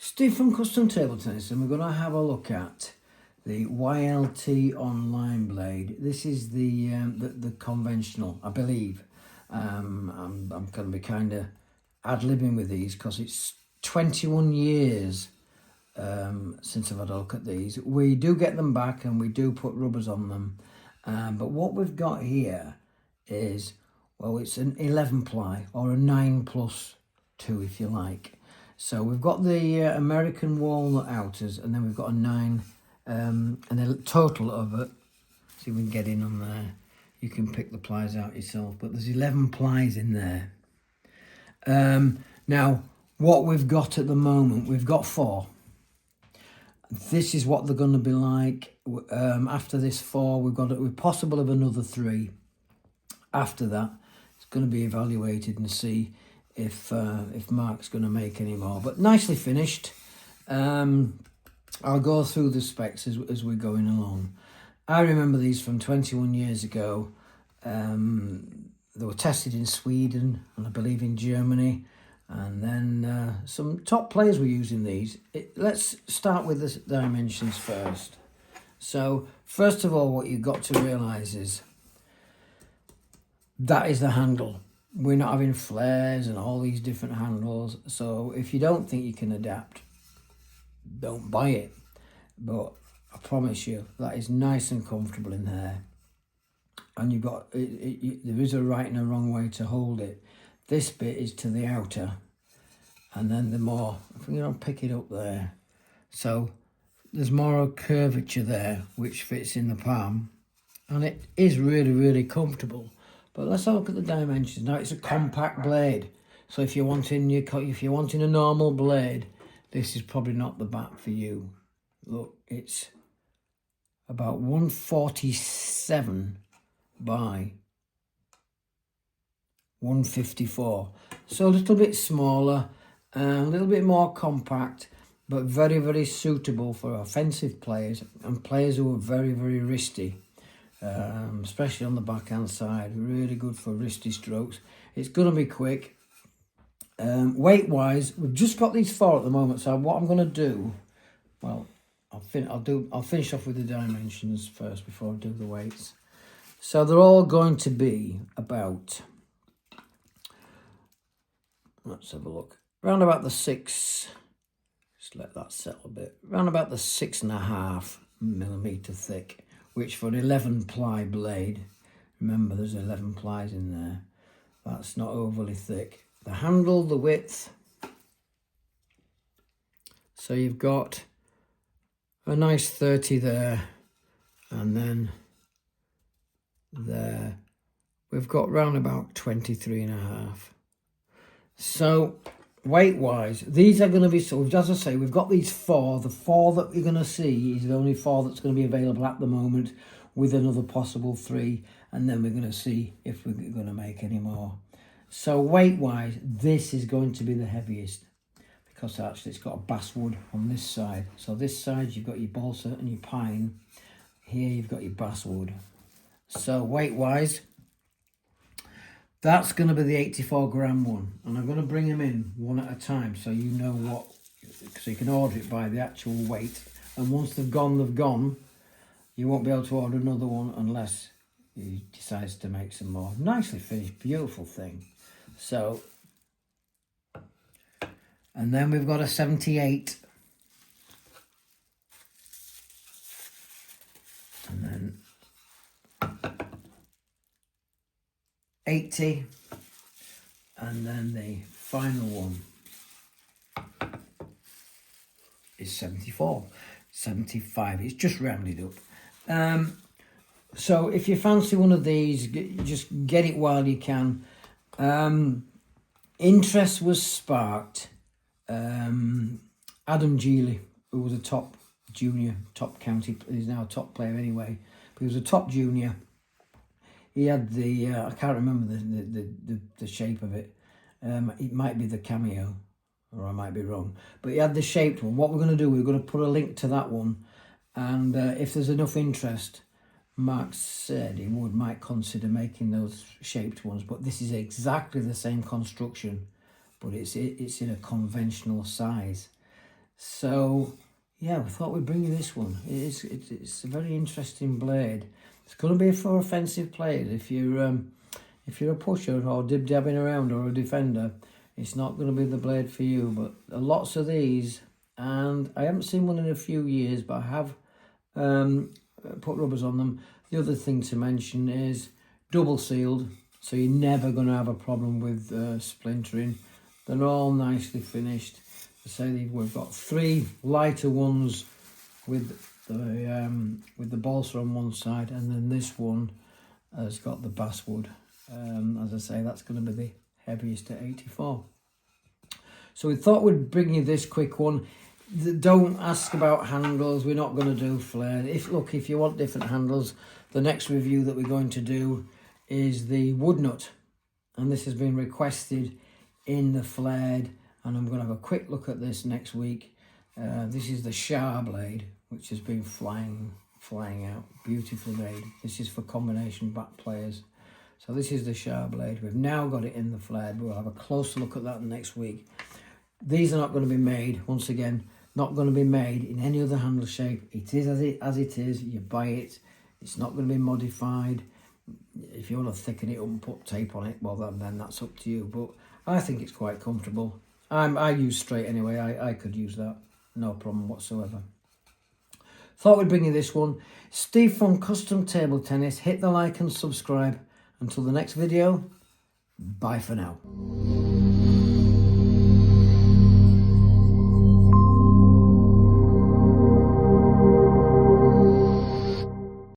Steve from Custom Table Tennis, and we're going to have a look at the YLT online blade. This is the conventional, I believe. I'm going to be kind of ad-libbing with these because it's 21 years since I've had a look at these. We do get them back and we do put rubbers on them. But what we've got here is, well, it's an 11 ply or a 9+2 if you like. So we've got the American walnut outers, and then we've got a 9, and a total of it. See if we can get in on there. You can pick the plies out yourself, but there's 11 plies in there. Now, what we've got at the moment, we've got 4. This is what they're going to be like. After this 4, we're possible of another 3. After that, it's going to be evaluated and see if Mark's going to make any more. But nicely finished. I'll go through the specs as we're going along. I remember these from 21 years ago. They were tested in Sweden and I believe in Germany. And then some top players were using these. Let's start with the dimensions first. So first of all, what you've got to realise is that is the handle. We're not having flares and all these different handles. So if you don't think you can adapt, don't buy it. But I promise you, that is nice and comfortable in there. And you've got, there is a right and a wrong way to hold it. This bit is to the outer. And then the more, if you don't pick it up there. So there's more curvature there, which fits in the palm. And it is really, really comfortable. But let's have a look at the dimensions. Now it's a compact blade, so if you're wanting a normal blade, this is probably not the bat for you. Look, it's about 147 by 154, so a little bit smaller, a little bit more compact, but very, very suitable for offensive players and players who are very, very wristy. Especially on the backhand side, really good for wristy strokes. It's going to be quick. Weight wise, we've just got these 4 at the moment. So what I'm going to do, well, I'll finish off with the dimensions first before I do the weights. So they're all going to be about, let's have a look, around about the 6. Just let that settle a bit. Around about the 6.5 millimeter thick. Which for an 11 ply blade, remember there's 11 plies in there, that's not overly thick. The handle, the width, so you've got a nice 30 there, and then there we've got round about 23.5. So weight wise, these are going to be, so as I say, we've got these 4. The 4 that you're going to see is the only 4 that's going to be available at the moment, with another possible 3, and then we're going to see if we're going to make any more. So weight wise, this is going to be the heaviest, because actually it's got a basswood on this side. So this side you've got your balsa and your pine, here you've got your basswood. So weight wise, that's going to be the 84 gram one, and I'm going to bring them in one at a time so you know what, so you can order it by the actual weight, and once they've gone, they've gone. You won't be able to order another one unless you decide to make some more. Nicely finished, beautiful thing. So, and then we've got a 78, and then 80, and then the final one is 74, 75. It's just rounded up. So if you fancy one of these, just get it while you can. Interest was sparked. Adam Geely, who was a top county, he's now a top player anyway, but he was a top junior. He had the, I can't remember the shape of it. It might be the Kameo, or I might be wrong. But he had the shaped one. What we're going to do, we're going to put a link to that one. And if there's enough interest, Mark said he might consider making those shaped ones. But this is exactly the same construction, but it's in a conventional size. So yeah, we thought we'd bring you this one. It's a very interesting blade. It's going to be for offensive players. If you're a pusher or dib-dabbing around or a defender, it's not going to be the blade for you. But lots of these, and I haven't seen one in a few years, but I have put rubbers on them. The other thing to mention is double sealed, so you're never going to have a problem with splintering. They're all nicely finished. I say we've got 3 lighter ones with the balsa on one side, and then this one has got the basswood. As I say, that's going to be the heaviest at 84. So we thought we'd bring you this quick one. Don't ask about handles. We're not going to do flared. If you want different handles, the next review that we're going to do is the wood nut, and this has been requested in the flared, and I'm going to have a quick look at this next week. This is the Shah blade, which has been flying out. Beautifully made. This is for combination back players. So this is the Shah blade. We've now got it in the flared. We'll have a closer look at that next week. These are not going to be made, once again, not going to be made in any other handle shape. It is as it is. You buy it. It's not going to be modified. If you want to thicken it up and put tape on it, well, then that's up to you. But I think it's quite comfortable. I use straight anyway. I could use that. No problem whatsoever. Thought we'd bring you this one. Steve from Custom Table Tennis. Hit the like and subscribe. Until the next video, bye for now.